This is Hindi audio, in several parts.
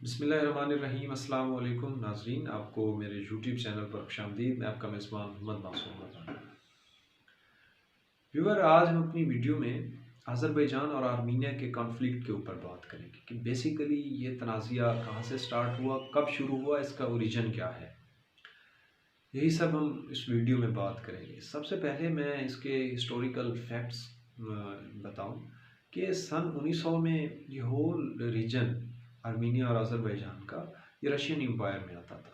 बिस्मिल्लाहिर्रहमानिर्रहीम। अस्सलाम वालेकुम नाज़रीन, आपको मेरे यूट्यूब चैनल पर खुशामदीद। मैं आपका मेज़बान मोहम्मद मासूम रज़ा। व्यूअर, आज हम अपनी वीडियो में अज़रबैजान और आर्मीनिया के कॉन्फ्लिक्ट के ऊपर बात करेंगे कि बेसिकली ये तनाज़िया कहाँ से स्टार्ट हुआ, कब शुरू हुआ, इसका ओरिजिन क्या है। यही सब हम इस वीडियो में बात करेंगे। सबसे पहले मैं इसके हिस्टोरिकल फैक्ट्स बताऊं कि सन 1900 में ये होल रीजन आर्मीनिया और अज़रबैजान का ये रशियन एम्पायर में आता था।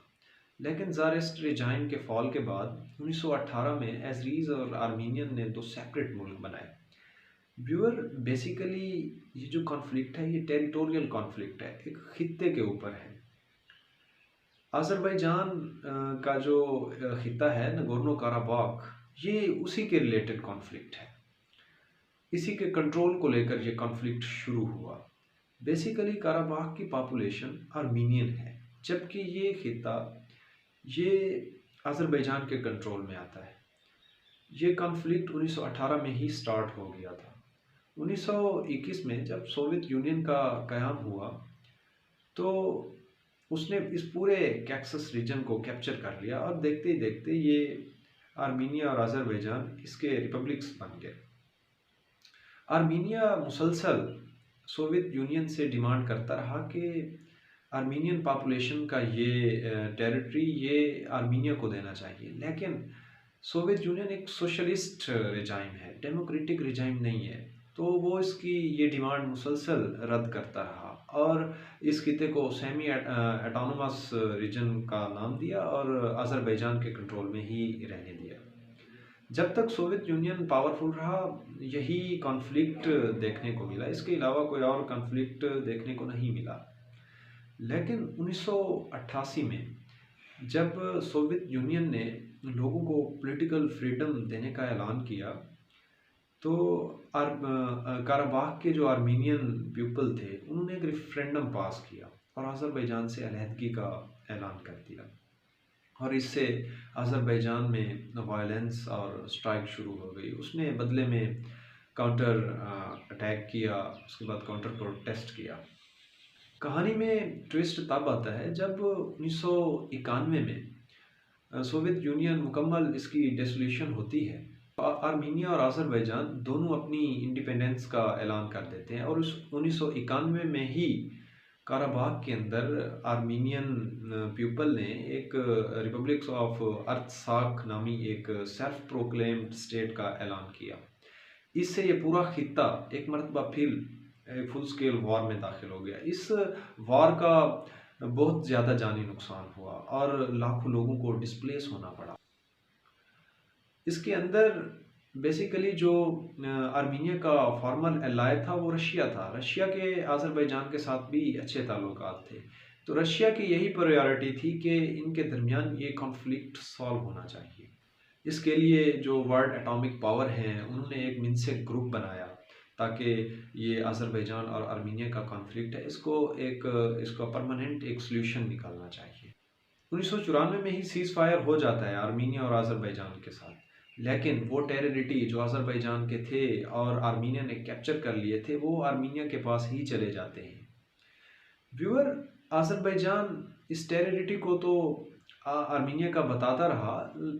लेकिन ज़ारिस्ट रिजाइन के फॉल के बाद 1918 में एजरीज और आर्मीनियन ने दो सेपरेट मुल्क बनाए। व्यूअर, बेसिकली ये जो कॉन्फ्लिक्ट है ये टेरिटोरियल कॉन्फ्लिक्ट है, एक खित्ते के ऊपर है। अज़रबैजान का जो खिता है नगोर्नो काराबाख, ये उसी के रिलेटेड कॉन्फ्लिक्ट है। इसी के कंट्रोल को लेकर ये कॉन्फ्लिक्ट शुरू हुआ। बेसिकली काराबाख की पॉपुलेशन आर्मीनियन है, जबकि ये खिता ये अज़रबैजान के कंट्रोल में आता है। ये कॉन्फ्लिक्ट 1918 में ही स्टार्ट हो गया था। 1921 में जब सोवियत यूनियन का क़याम हुआ तो उसने इस पूरे कैक्सस रीजन को कैप्चर कर लिया और देखते ही देखते ये आर्मीनिया और अज़रबैजान इसके रिपब्लिक्स बन गए। आर्मीनिया मुसलसल सोवियत यूनियन से डिमांड करता रहा कि आर्मीनियन पॉपुलेशन का ये टेरिटरी ये आर्मीनिया को देना चाहिए, लेकिन सोवियत यूनियन एक सोशलिस्ट रिजाइम है, डेमोक्रेटिक रिजाइम नहीं है, तो वो इसकी ये डिमांड मुसलसल रद्द करता रहा और इस खिते को सेमी एटोनोमस रीजन का नाम दिया और अज़रबैजान के कंट्रोल में ही रहने दिया। जब तक सोवियत यूनियन पावरफुल रहा यही कॉन्फ्लिक्ट देखने को मिला, इसके अलावा कोई और कॉन्फ्लिक्ट देखने को नहीं मिला। लेकिन 1988 में जब सोवियत यूनियन ने लोगों को पॉलिटिकल फ्रीडम देने का ऐलान किया तो काराबाख के जो आर्मीनियन पीपल थे उन्होंने एक रेफरेंडम पास किया और अज़रबैजान से अलहदगी का ऐलान कर दिया और इससे अज़रबैजान में वायलेंस और स्ट्राइक शुरू हो गई। उसने बदले में काउंटर अटैक किया, उसके बाद काउंटर प्रोटेस्ट किया। कहानी में ट्विस्ट तब आता है जब 1991 में सोवियत यूनियन मुकम्मल इसकी डिसोल्यूशन होती है। आर्मीनिया और अज़रबैजान दोनों अपनी इंडिपेंडेंस का ऐलान कर देते हैं और उस 1991 में ही काराबाख के अंदर आर्मीनियन पीपल ने एक रिपब्लिक ऑफ अर्थसाक नामी एक सेल्फ प्रोक्लेम्ड स्टेट का ऐलान किया। इससे ये पूरा खित्ता एक मरतबा फिर फुल स्केल वॉर में दाखिल हो गया। इस वॉर का बहुत ज़्यादा जानी नुकसान हुआ और लाखों लोगों को डिस्प्लेस होना पड़ा। इसके अंदर बेसिकली जो आर्मीनिया का फॉर्मल एलाय था वो रशिया था। रशिया के अज़रबैजान के साथ भी अच्छे ताल्लुकात थे, तो रशिया की यही प्रायोरिटी थी कि इनके दरमियान ये कॉन्फ्लिक्ट सॉल्व होना चाहिए। इसके लिए जो वर्ल्ड एटॉमिक पावर हैं उन्होंने एक मिन्स्क ग्रुप बनाया ताकि ये अज़रबैजान और आर्मीनिया का कॉन्फ्लिक्ट है इसका परमानेंट एक सोल्यूशन निकालना चाहिए। 1994 में ही सीज़ फायर हो जाता है आर्मीनिया और अज़रबैजान के साथ, लेकिन वो टेरिटरी जो अज़रबैजान के थे और आर्मीनिया ने कैप्चर कर लिए थे वो आर्मीनिया के पास ही चले जाते हैं। व्यूअर, अज़रबैजान इस टेरिटरी को तो आर्मीनिया का बताता रहा,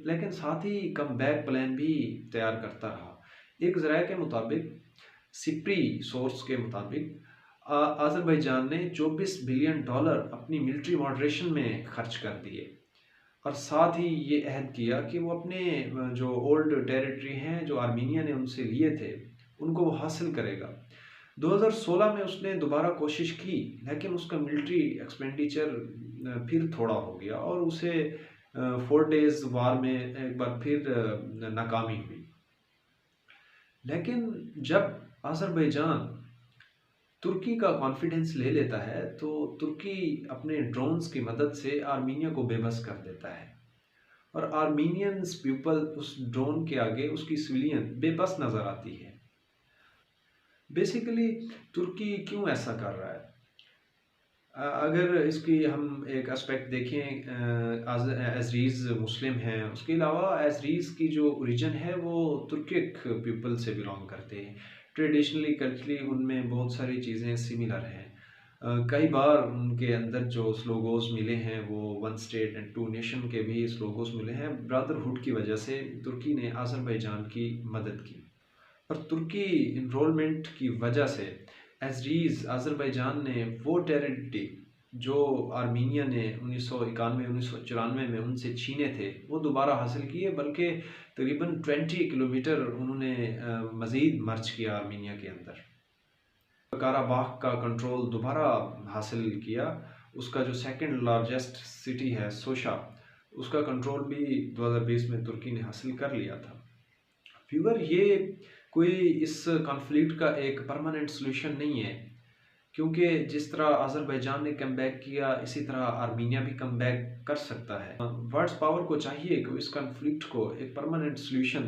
लेकिन साथ ही कम बैक प्लान भी तैयार करता रहा। एक ज़राए के मुताबिक, सिप्री सोर्स के मुताबिक, अज़रबैजान ने $24 बिलियन अपनी मिलिट्री मॉडरेशन में खर्च कर दिए और साथ ही ये अहद किया कि वो अपने जो ओल्ड टेरिटरी हैं जो आर्मीनिया ने उनसे लिए थे उनको वो हासिल करेगा। 2016 में उसने दोबारा कोशिश की, लेकिन उसका मिलिट्री एक्सपेंडिचर फिर थोड़ा हो गया और उसे 4 डेज़ वार में एक बार फिर नाकामी हुई। लेकिन जब अज़रबैजान तुर्की का कॉन्फिडेंस ले लेता है तो तुर्की अपने ड्रोन्स की मदद से आर्मीनिया को बेबस कर देता है और आर्मीनियंस पीपल उस ड्रोन के आगे, उसकी सिविलियन बेबस नज़र आती है। बेसिकली तुर्की क्यों ऐसा कर रहा है? अगर इसकी हम एक एस्पेक्ट देखें, एजरीज मुस्लिम हैं, उसके अलावा एजरीज की जो ओरिजिन है वो तुर्किक पीपल से बिलोंग करते हैं। ट्रेडिशनली कल्चरली उनमें बहुत सारी चीज़ें सिमिलर हैं। कई बार उनके अंदर जो स्लोगोस मिले हैं वो one state and two nation के भी स्लोगोस मिले हैं। ब्रदरहुड की वजह से तुर्की ने अज़रबैजान की मदद की। पर तुर्की इनरोलमेंट की वजह से एज़रीज़ अज़रबैजान ने वो टेरिटरी जो आर्मीनिया ने 1991-1994 में उनसे छीने थे वो दोबारा हासिल किए, बल्कि तकरीबन 20 किलोमीटर उन्होंने मज़ीद मर्ज किया आर्मीनिया के अंदर। काराबाख का कंट्रोल दोबारा हासिल किया। उसका जो सेकंड लार्जेस्ट सिटी है सोशा, उसका कंट्रोल भी 2020 में तुर्की ने हासिल कर लिया था। व्यूअर, ये कोई इस कॉन्फ्लिक्ट का एक परमानेंट सॉल्यूशन नहीं है, क्योंकि जिस तरह अज़रबैजान ने कम बैक किया इसी तरह आर्मीनिया भी कम बैक कर सकता है। वर्ल्ड पावर को चाहिए कि इस कॉन्फ्लिक्ट को एक परमानेंट सॉल्यूशन